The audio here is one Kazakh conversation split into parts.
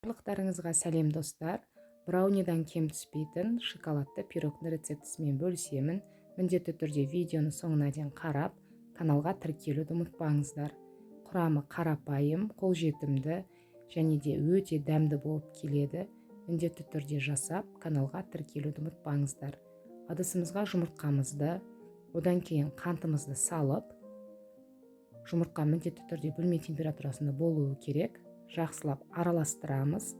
Барлықтарыңызға сәлем достар. Браунидан кем түспейтін шоколадты пирогтың рецептісімен бөлісемін. Міндетті түрде видеоны соңына дейін қарап, каналға тіркелуді ұмытпаңыздар. Құрамы қарапайым, қолжетімді және де өте дәмді болып келеді. Міндетті түрде жасап, каналға тіркелуді ұмытпаңыздар. Ыдысымызға жұмыртқамызды, одан кейін қантымызды салып, жұмыртқа міндетті түрде бөлме температурасында болуы керек. Жақсылап араластырамыз.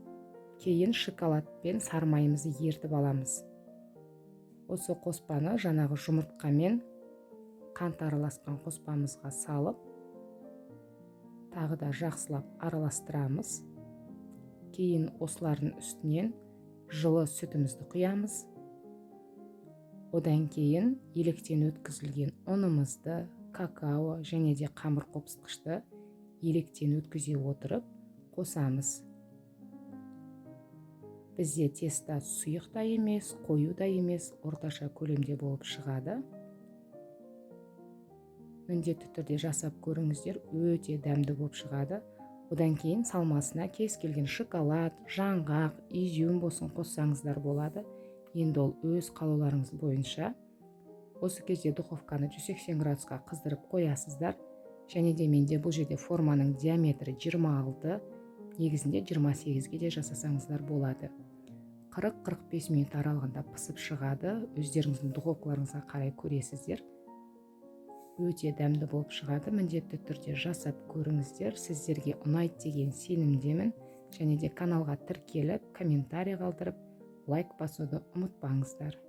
Кейін шоколад пен сары майымызды ертіп аламыз. Осы қоспаны жаңағы жұмыртқамен қант араласқан қоспамызға салып, тағы да жақсылап араластырамыз. Кейін осылардың үстінен жылы сүтімізді құямыз. Одан кейін електен өткізілген ұнымызды, какао және де қамыр қопсытқышты електен өткізе отырып қосамыз. Бізде теста сұйық та емес, қою да емес, орташа көлемде болып шығады. Міндетті түрде жасап көріңіздер, өте дәмді болып шығады. Одан кейін салмасына кез келген шоколад, жаңғақ, изюм болсын қоссаңыздар болады. Енді ол өз қалауларыңыз бойынша. Осы кезде духовканы 180 градусқа қыздырып қоясыздар. Және де менде бұл жерде форманың диаметрі 26, негізінде 28-ге де жасасаңыздар болады. 40-45 минут аралығында пысып шығады. Өздеріңіздің духовкаларыңызға қарай көресіздер. Өте дәмді болып шығады. Міндетті түрде жасап көріңіздер. Сіздерге ұнайды деген сенімдемін. Және де каналға тіркеліп, комментарий қалдырып, лайк басуды ұмытпаңыздар.